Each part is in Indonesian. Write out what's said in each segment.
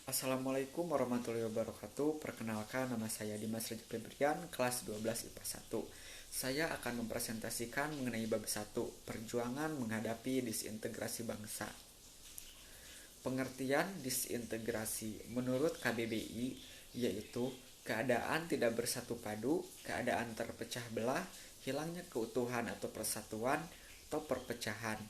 Assalamualaikum warahmatullahi wabarakatuh. Perkenalkan, nama saya Dimas Rejep Febrian, kelas 12 IPA 1. Saya akan mempresentasikan mengenai bab 1, perjuangan menghadapi disintegrasi bangsa. Pengertian disintegrasi menurut KBBI yaitu keadaan tidak bersatu padu, keadaan terpecah belah, hilangnya keutuhan atau persatuan atau perpecahan.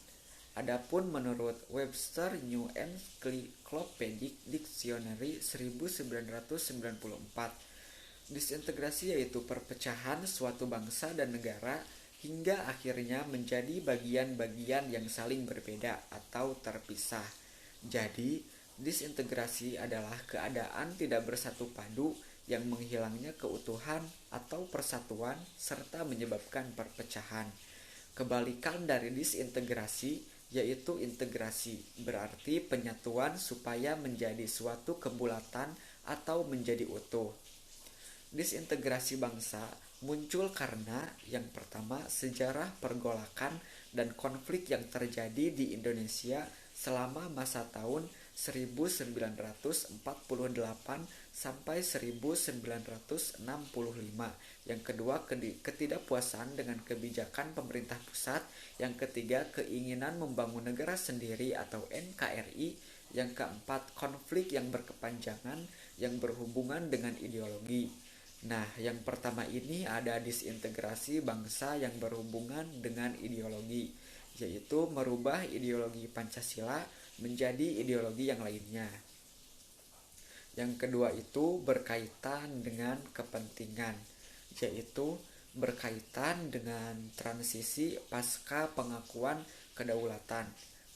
Adapun menurut Webster New Encyclopedic Dictionary 1994, disintegrasi yaitu perpecahan suatu bangsa dan negara hingga akhirnya menjadi bagian-bagian yang saling berbeda atau terpisah. Jadi, disintegrasi adalah keadaan tidak bersatu padu yang menghilangnya keutuhan atau persatuan serta menyebabkan perpecahan. Kebalikan dari disintegrasi yaitu integrasi, berarti penyatuan supaya menjadi suatu kebulatan atau menjadi utuh. Disintegrasi bangsa muncul karena yang pertama sejarah pergolakan dan konflik yang terjadi di Indonesia selama masa tahun 1948 sampai 1965. Yang kedua, ketidakpuasan dengan kebijakan pemerintah pusat. Yang ketiga, keinginan membangun negara sendiri atau NKRI. Yang keempat, konflik yang berkepanjangan yang berhubungan dengan ideologi. Nah, yang pertama ini ada disintegrasi bangsa yang berhubungan dengan ideologi, yaitu merubah ideologi Pancasila menjadi ideologi yang lainnya. Yang kedua itu berkaitan dengan kepentingan, yaitu berkaitan dengan transisi pasca pengakuan kedaulatan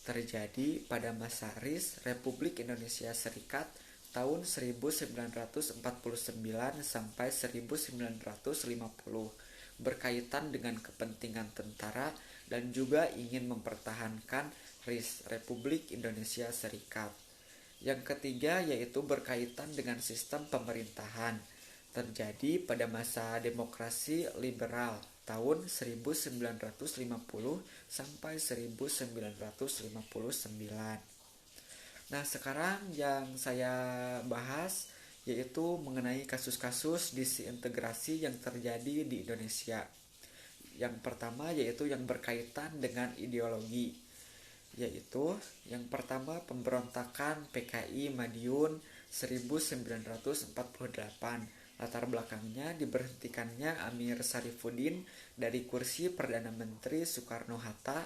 terjadi pada masa RIS Republik Indonesia Serikat tahun 1949 sampai 1950, berkaitan dengan kepentingan tentara dan juga ingin mempertahankan RIS Republik Indonesia Serikat. Yang ketiga yaitu berkaitan dengan sistem pemerintahan terjadi pada masa demokrasi liberal tahun 1950 sampai 1959. Nah, sekarang yang saya bahas yaitu mengenai kasus-kasus disintegrasi yang terjadi di Indonesia. Yang pertama yaitu yang berkaitan dengan ideologi, yaitu yang pertama pemberontakan PKI Madiun 1948. Latar belakangnya diberhentikannya Amir Sarifuddin dari kursi Perdana Menteri Soekarno-Hatta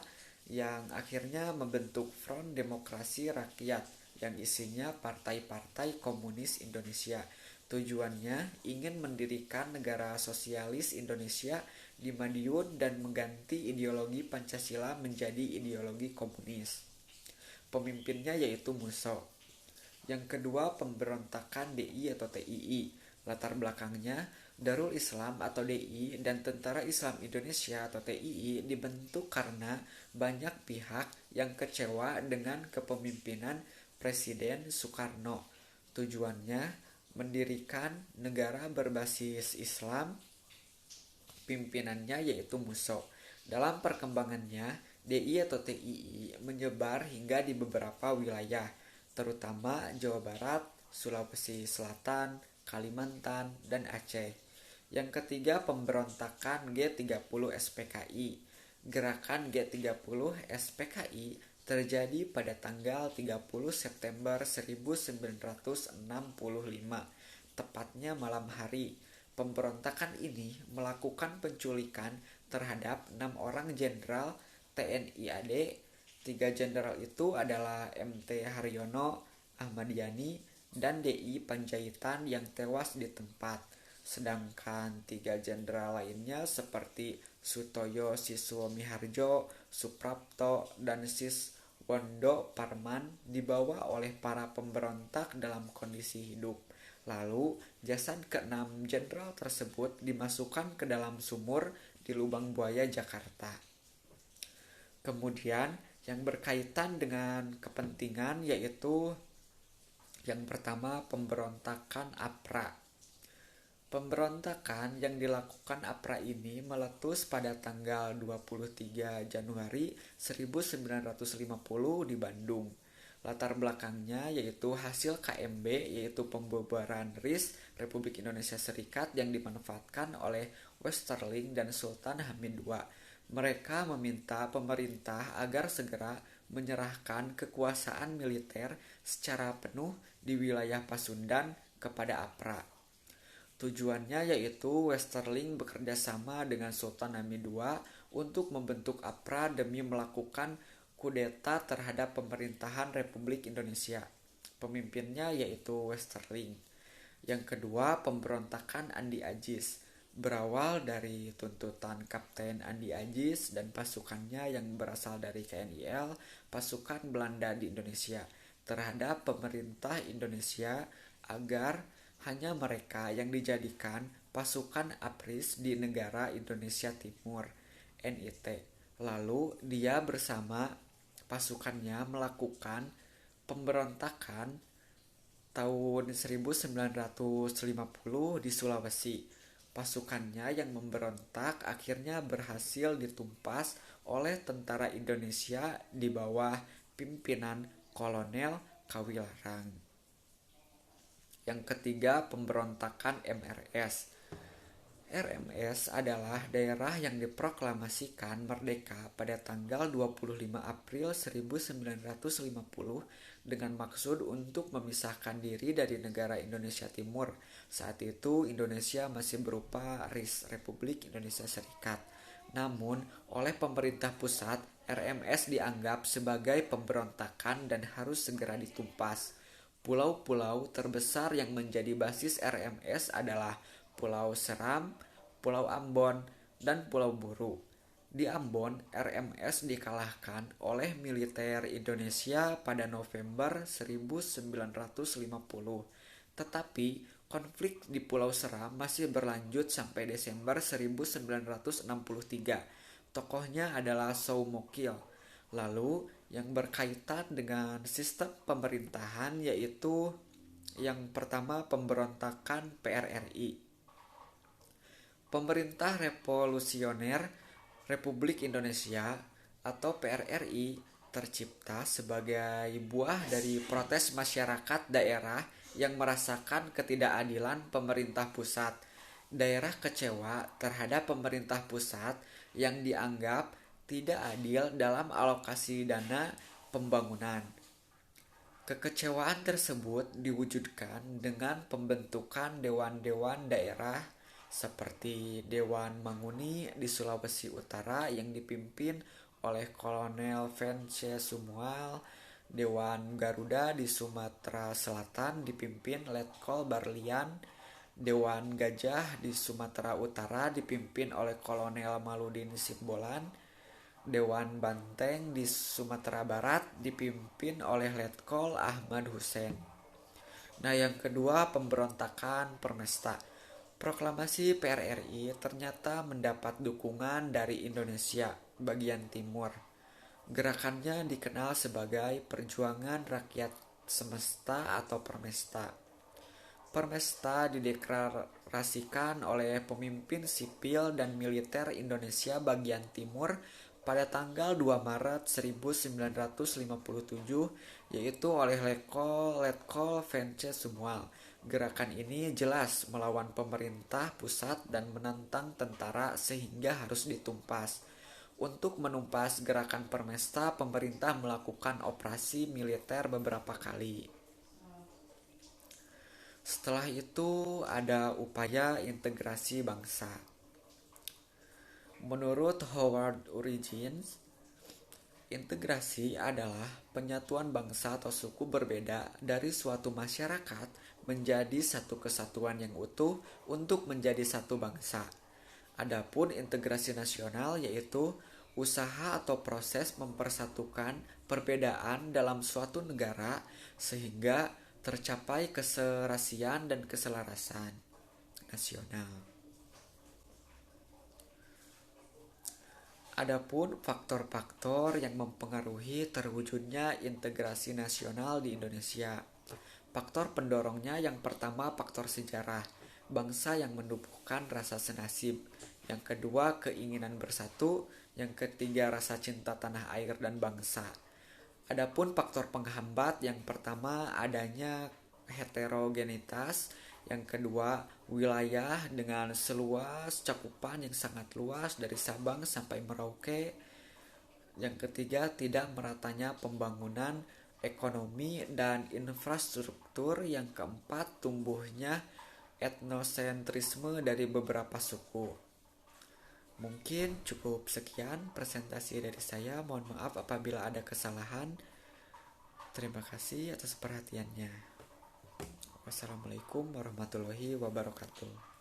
yang akhirnya membentuk Front Demokrasi Rakyat yang isinya partai-partai komunis Indonesia. Tujuannya ingin mendirikan negara sosialis Indonesia di Madiun dan mengganti ideologi Pancasila menjadi ideologi komunis. Pemimpinnya yaitu Musso. Yang kedua, pemberontakan DI atau TII. Latar belakangnya, Darul Islam atau DI dan Tentara Islam Indonesia atau TII dibentuk karena banyak pihak yang kecewa dengan kepemimpinan Presiden Soekarno. Tujuannya mendirikan negara berbasis Islam, pimpinannya yaitu Musso. Dalam perkembangannya, DI atau TII menyebar hingga di beberapa wilayah, terutama Jawa Barat, Sulawesi Selatan, Kalimantan, dan Aceh. Yang ketiga, pemberontakan G30 SPKI. Gerakan G30 SPKI terjadi pada tanggal 30 September 1965, tepatnya malam hari. Pemberontakan ini melakukan penculikan terhadap 6 orang jenderal TNI AD. 3 jenderal itu adalah MT Haryono, Ahmad Yani, dan DI Panjaitan yang tewas di tempat. Sedangkan 3 jenderal lainnya seperti Sutoyo Siswo Miharjo, Suprapto, dan Siswondo Parman dibawa oleh para pemberontak dalam kondisi hidup. Lalu, jasad ke-6 jenderal tersebut dimasukkan ke dalam sumur di Lubang Buaya, Jakarta. Kemudian, yang berkaitan dengan kepentingan yaitu yang pertama, pemberontakan APRA. Pemberontakan yang dilakukan APRA ini meletus pada tanggal 23 Januari 1950 di Bandung. Latar belakangnya yaitu hasil KMB, yaitu pembubaran RIS Republik Indonesia Serikat yang dimanfaatkan oleh Westerling dan Sultan Hamid II. Mereka meminta pemerintah agar segera menyerahkan kekuasaan militer secara penuh di wilayah Pasundan kepada APRA. Tujuannya yaitu Westerling bekerja sama dengan Sultan Hamid II untuk membentuk APRA demi melakukan kudeta terhadap pemerintahan Republik Indonesia. Pemimpinnya yaitu Westerling. Yang kedua, pemberontakan Andi Ajis. Berawal dari tuntutan Kapten Andi Ajis dan pasukannya yang berasal dari KNIL, pasukan Belanda di Indonesia, terhadap pemerintah Indonesia agar hanya mereka yang dijadikan pasukan APRIS di negara Indonesia Timur, NIT. Lalu dia bersama pasukannya melakukan pemberontakan tahun 1950 di Sulawesi. Pasukannya yang memberontak akhirnya berhasil ditumpas oleh tentara Indonesia di bawah pimpinan Kolonel Kawilarang. Yang ketiga, pemberontakan MRS. RMS adalah daerah yang diproklamasikan merdeka pada tanggal 25 April 1950 dengan maksud untuk memisahkan diri dari negara Indonesia Timur. Saat itu Indonesia masih berupa RIS Republik Indonesia Serikat. Namun, oleh pemerintah pusat, RMS dianggap sebagai pemberontakan dan harus segera ditumpas. Pulau-pulau terbesar yang menjadi basis RMS adalah Pulau Seram, Pulau Ambon, dan Pulau Buru. Di Ambon, RMS dikalahkan oleh militer Indonesia pada November 1950. Tetapi konflik di Pulau Seram masih berlanjut sampai Desember 1963. Tokohnya adalah Soumokil. Lalu yang berkaitan dengan sistem pemerintahan yaitu yang pertama, pemberontakan PRRI. Pemerintah Revolusioner Republik Indonesia atau PRRI tercipta sebagai buah dari protes masyarakat daerah yang merasakan ketidakadilan pemerintah pusat. Daerah kecewa terhadap pemerintah pusat yang dianggap tidak adil dalam alokasi dana pembangunan. Kekecewaan tersebut diwujudkan dengan pembentukan dewan-dewan daerah seperti Dewan Manguni di Sulawesi Utara yang dipimpin oleh Kolonel Vence Sumual, Dewan Garuda di Sumatera Selatan dipimpin Letkol Barlian, Dewan Gajah di Sumatera Utara dipimpin oleh Kolonel Maludin Simbolan, Dewan Banteng di Sumatera Barat dipimpin oleh Letkol Ahmad Hussein. Nah, yang kedua, pemberontakan Permesta. Proklamasi PRRI ternyata mendapat dukungan dari Indonesia bagian timur. Gerakannya dikenal sebagai Perjuangan Rakyat Semesta atau Permesta. Permesta dideklarasikan oleh pemimpin sipil dan militer Indonesia bagian timur pada tanggal 2 Maret 1957 yaitu oleh Letkol Vence Sumual. Gerakan ini jelas melawan pemerintah pusat dan menantang tentara sehingga harus ditumpas. Untuk menumpas gerakan Permesta, pemerintah melakukan operasi militer beberapa kali. Setelah itu ada upaya integrasi bangsa. Menurut Howard Origins, integrasi adalah penyatuan bangsa atau suku berbeda dari suatu masyarakat menjadi satu kesatuan yang utuh untuk menjadi satu bangsa. Adapun integrasi nasional yaitu usaha atau proses mempersatukan perbedaan dalam suatu negara sehingga tercapai keserasian dan keselarasan nasional. Adapun faktor-faktor yang mempengaruhi terwujudnya integrasi nasional di Indonesia. Faktor pendorongnya yang pertama faktor sejarah, bangsa yang menumbuhkan rasa senasib. Yang kedua keinginan bersatu, yang ketiga rasa cinta tanah air dan bangsa. Adapun faktor penghambat yang pertama adanya heterogenitas, yang kedua wilayah dengan seluas cakupan yang sangat luas dari Sabang sampai Merauke, yang ketiga tidak meratanya pembangunan ekonomi dan infrastruktur, yang keempat tumbuhnya etnosentrisme dari beberapa suku. Mungkin cukup sekian presentasi dari saya. Mohon maaf apabila ada kesalahan. Terima kasih atas perhatiannya. Wassalamualaikum warahmatullahi wabarakatuh.